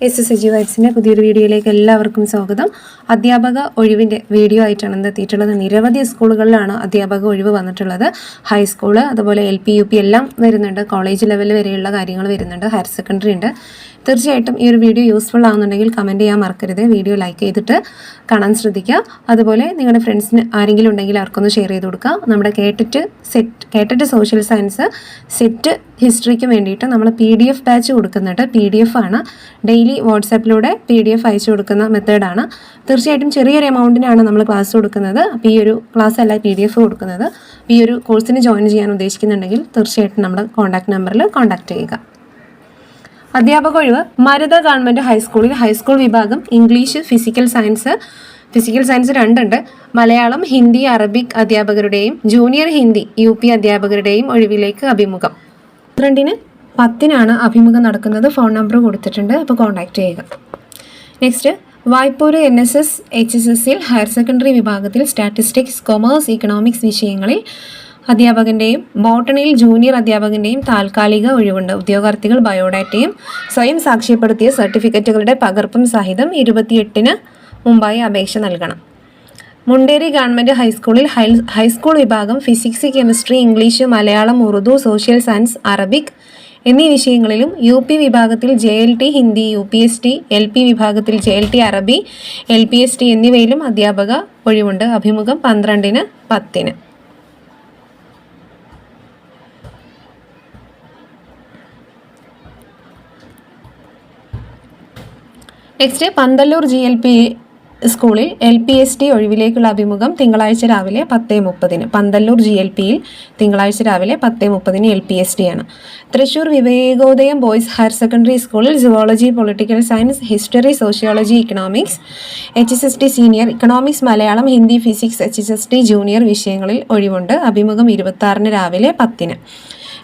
SSG വൈബ്സിൻ്റെ പുതിയൊരു വീഡിയോയിലേക്ക് എല്ലാവർക്കും സ്വാഗതം. അധ്യാപക ഒഴിവിൻ്റെ വീഡിയോ ആയിട്ടാണ് ഇന്ന് എത്തിയിട്ടുള്ളത്. നിരവധി സ്കൂളുകളിലാണ് അധ്യാപക ഒഴിവ് വന്നിട്ടുള്ളത്. ഹൈസ്കൂള്, അതുപോലെ LP UP എല്ലാം വരുന്നുണ്ട്. കോളേജ് ലെവൽ വരെയുള്ള കാര്യങ്ങൾ വരുന്നുണ്ട്. ഹയർ സെക്കൻഡറി ഉണ്ട്. തീർച്ചയായിട്ടും ഈ ഒരു വീഡിയോ യൂസ്ഫുൾ ആകുന്നുണ്ടെങ്കിൽ കമൻറ്റ് ചെയ്യാൻ മറക്കരുത്. വീഡിയോ ലൈക്ക് ചെയ്തിട്ട് കാണാൻ ശ്രദ്ധിക്കുക. അതുപോലെ നിങ്ങളുടെ ഫ്രണ്ട്സിന് ആരെങ്കിലും ഉണ്ടെങ്കിൽ അവർക്കൊന്ന് ഷെയർ ചെയ്ത് കൊടുക്കുക. നമ്മുടെ കേട്ടിട്ട് സോഷ്യൽ സയൻസ് സെറ്റ് ഹിസ്റ്ററിക്ക് വേണ്ടിയിട്ട് നമ്മൾ PDF ബാച്ച് കൊടുക്കുന്നുണ്ട്. PDF ആണ്. ഡെയിലി വാട്സാപ്പിലൂടെ PDF അയച്ചു കൊടുക്കുന്ന മെത്തേഡാണ്. തീർച്ചയായിട്ടും ചെറിയൊരു എമൗണ്ടിനാണ് നമ്മൾ ക്ലാസ് കൊടുക്കുന്നത്. അപ്പോൾ ഈ ഒരു ക്ലാസ് അല്ല PDF കൊടുക്കുന്നത്. ഈ ഒരു കോഴ്സിന് ജോയിൻ ചെയ്യാൻ ഉദ്ദേശിക്കുന്നുണ്ടെങ്കിൽ തീർച്ചയായിട്ടും നമ്മുടെ കോൺടാക്ട് നമ്പറിൽ കോൺടാക്ട് ചെയ്യുക. അധ്യാപക ഒഴിവ് മരുത ഗവൺമെൻറ് ഹൈസ്കൂളിൽ ഹൈസ്കൂൾ വിഭാഗം ഇംഗ്ലീഷ്, ഫിസിക്കൽ സയൻസ് 2 ഉണ്ട്. മലയാളം, ഹിന്ദി, അറബിക് അധ്യാപകരുടെയും ജൂനിയർ ഹിന്ദി UP അധ്യാപകരുടെയും ഒഴിവിലേക്ക് അഭിമുഖം 12-10 അഭിമുഖം നടക്കുന്നത്. ഫോൺ നമ്പർ കൊടുത്തിട്ടുണ്ട്. അപ്പോൾ കോൺടാക്ട് ചെയ്യുക. നെക്സ്റ്റ്, വായ്പൂര് NSS HSSൽ ഹയർ സെക്കൻഡറി വിഭാഗത്തിൽ സ്റ്റാറ്റിസ്റ്റിക്സ്, കൊമേഴ്സ്, ഇക്കണോമിക്സ് വിഷയങ്ങളിൽ അധ്യാപകൻ്റെയും ബോട്ടണിയിൽ ജൂനിയർ അധ്യാപകൻ്റെയും താൽക്കാലിക ഒഴിവുണ്ട്. ഉദ്യോഗാർത്ഥികൾ ബയോഡാറ്റയും സ്വയം സാക്ഷ്യപ്പെടുത്തിയ സർട്ടിഫിക്കറ്റുകളുടെ പകർപ്പും സഹിതം 28-ന് മുമ്പായി അപേക്ഷ നൽകണം. മുണ്ടേരി ഗവൺമെൻറ് ഹൈസ്കൂളിൽ ഹൈസ്കൂൾ വിഭാഗം physics, chemistry, English, Malayalam, Urdu, social science, Arabic എന്നീ വിഷയങ്ങളിലും UP വിഭാഗത്തിൽ JLT ഹിന്ദി, UPST, LP വിഭാഗത്തിൽ JLT അറബി, LPST എന്നിവയിലും അധ്യാപക ഒഴിവുണ്ട്. അഭിമുഖം 12-10. നെക്സ്റ്റ്, പന്തല്ലൂർ GLP സ്കൂളിൽ LPST ഒഴിവിലേക്കുള്ള അഭിമുഖം തിങ്കളാഴ്ച രാവിലെ 10:30. പന്തല്ലൂർ GLPയിൽ തിങ്കളാഴ്ച രാവിലെ 10:30 LPST ആണ്. Thrissur Vivekodayam boys higher secondary സ്കൂളിൽ zoology, political science, history, sociology, economics HSST senior, economics, Malayalam, Hindi, physics HSST junior വിഷയങ്ങളിൽ ഒഴിവുണ്ട്. അഭിമുഖം 26-ന് രാവിലെ 10-ന്.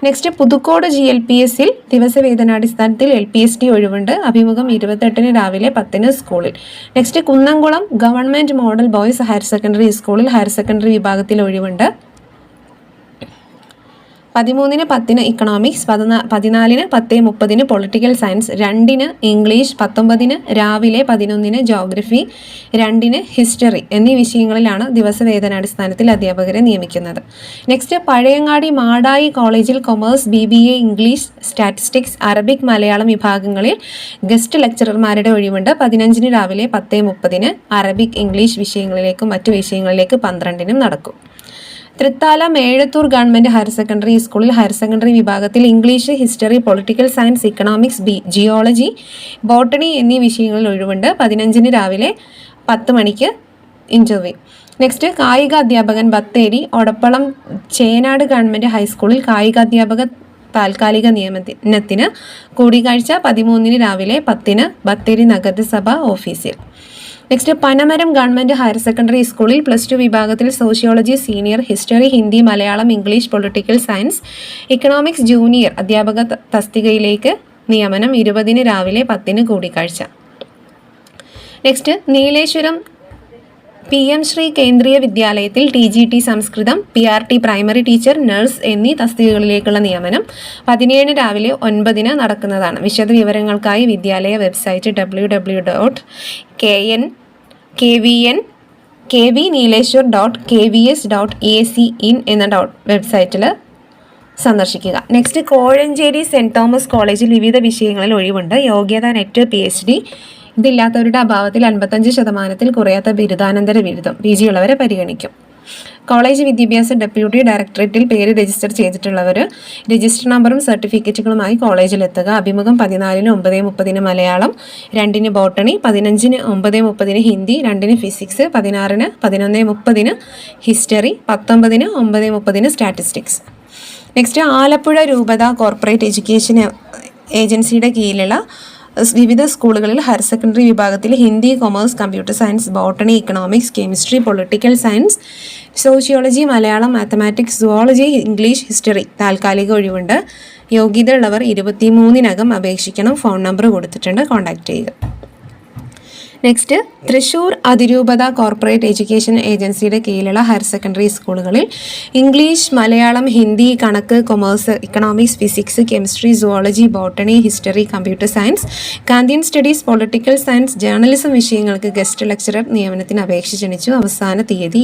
നെക്സ്റ്റ്, പുതുക്കോട് GLPSൽ ദിവസവേതനാടിസ്ഥാനത്തിൽ LPST ഒഴിവുണ്ട്. അഭിമുഖം 28-ന് രാവിലെ 10-ന് സ്കൂളിൽ. Next, Kunnamkulam government model boys higher secondary സ്കൂളിൽ ഹയർ സെക്കൻഡറി വിഭാഗത്തിൽ ഒഴിവുണ്ട്. 13-ന് 10-ന് ഇക്കണോമിക്സ്, 14-ന് 10:30 പൊളിറ്റിക്കൽ സയൻസ്, 2-ന് ഇംഗ്ലീഷ്, 19-ന് രാവിലെ 11-ന് ജോഗ്രഫി, 2-ന് ഹിസ്റ്ററി എന്നീ വിഷയങ്ങളിലാണ് ദിവസവേതനാടിസ്ഥാനത്തിൽ അധ്യാപകരെ നിയമിക്കുന്നത്. നെക്സ്റ്റ്, പഴയങ്ങാടി മാടായി കോളേജിൽ commerce, BBA, English, statistics, Arabic, Malayalam വിഭാഗങ്ങളിൽ ഗസ്റ്റ് ലെക്ചറർമാരുടെ ഒഴിവുണ്ട്. 15-ന് രാവിലെ 10:30 അറബിക്, ഇംഗ്ലീഷ് വിഷയങ്ങളിലേക്കും മറ്റു വിഷയങ്ങളിലേക്ക് 12-നും നടക്കും. Thrithala Mezhathur government higher secondary സ്കൂളിൽ ഹയർ സെക്കൻഡറി വിഭാഗത്തിൽ English, history, political science, economics, geology, botany എന്നീ വിഷയങ്ങളിൽ ഒഴിവുണ്ട്. 15-ന് രാവിലെ 10 മണിക്ക് ഇൻ്റർവ്യൂ. നെക്സ്റ്റ്, കായിക അധ്യാപകൻ ബത്തേരി ഒടപ്പളം ചേനാട് ഗവൺമെൻറ് ഹൈസ്കൂളിൽ കായികാധ്യാപക താൽക്കാലിക നിയമനത്തിന് കൂടിക്കാഴ്ച 13-ന് രാവിലെ 10-ന് ബത്തേരി നഗരസഭ ഓഫീസിൽ. Next, Panamaram government higher secondary സ്കൂളിൽ +2 വിഭാഗത്തിൽ sociology senior, history, Hindi, Malayalam, English, political science, economics junior അധ്യാപക തസ്തികയിലേക്ക് നിയമനം. 20-ന് രാവിലെ 10-ന് കൂടിക്കാഴ്ച. നെക്സ്റ്റ്, നീലേശ്വരം PM ശ്രീ കേന്ദ്രീയ വിദ്യാലയത്തിൽ TGT സംസ്കൃതം, PRT പ്രൈമറി ടീച്ചർ, നഴ്സ് എന്നീ തസ്തികകളിലേക്കുള്ള നിയമനം 17-ന് രാവിലെ 9-ന് നടക്കുന്നതാണ്. വിശദ വിവരങ്ങൾക്കായി വിദ്യാലയ വെബ്സൈറ്റ് www.kvneeleshwar.kvs.ac.in എന്ന വെബ്സൈറ്റിൽ സന്ദർശിക്കുക. നെക്സ്റ്റ്, കോഴഞ്ചേരി സെൻറ് തോമസ് കോളേജിൽ വിവിധ വിഷയങ്ങളിൽ ഒഴിവുണ്ട്. യോഗ്യത നെറ്റ് PhD. ഇതില്ലാത്തവരുടെ അഭാവത്തിൽ 55%-ൽ കുറയാത്ത ബിരുദാനന്തര ബിരുദം PG ഉള്ളവരെ പരിഗണിക്കും. കോളേജ് വിദ്യാഭ്യാസ ഡെപ്യൂട്ടി ഡയറക്ടറേറ്റിൽ പേര് രജിസ്റ്റർ ചെയ്തിട്ടുള്ളവർ രജിസ്റ്റർ നമ്പറും സർട്ടിഫിക്കറ്റുകളുമായി കോളേജിലെത്തുക. അഭിമുഖം 14-ന് 9:30 മലയാളം, 2-ന് ബോട്ടണി, 15-ന് 9:30 ഹിന്ദി, 2-ന് ഫിസിക്സ്, 16-ന് 11:30 ഹിസ്റ്ററി, 19-ന് 9:30 സ്റ്റാറ്റിസ്റ്റിക്സ്. നെക്സ്റ്റ്, ആലപ്പുഴ രൂപത കോർപ്പറേറ്റ് എഡ്യൂക്കേഷൻ ഏജൻസിയുടെ കീഴിലുള്ള വിവിധ സ്കൂളുകളിൽ ഹയർ സെക്കൻഡറി വിഭാഗത്തിൽ Hindi, commerce, computer science, botany, economics, chemistry, political science, sociology, Malayalam, mathematics, zoology, English, history താൽക്കാലിക ഒഴിവുണ്ട്. യോഗ്യത ഉള്ളവർ 23-നകം അപേക്ഷിക്കണം. ഫോൺ നമ്പർ കൊടുത്തിട്ടുണ്ട്. കോൺടാക്ട് ചെയ്യുക. നെക്സ്റ്റ്, തൃശ്ശൂർ അതിരൂപത കോർപ്പറേറ്റ് എഡ്യൂക്കേഷൻ ഏജൻസിയുടെ കീഴിലുള്ള ഹയർ സെക്കൻഡറി സ്കൂളുകളിൽ ഇംഗ്ലീഷ്, മലയാളം, ഹിന്ദി, കണക്ക്, commerce, economics, physics, chemistry, zoology, botany, history, computer science, canteen studies, political science, journalism വിഷയങ്ങൾക്ക് ഗസ്റ്റ് ലെക്ചറർ നിയമനത്തിന് അപേക്ഷ ക്ഷണിച്ചു. അവസാന തീയതി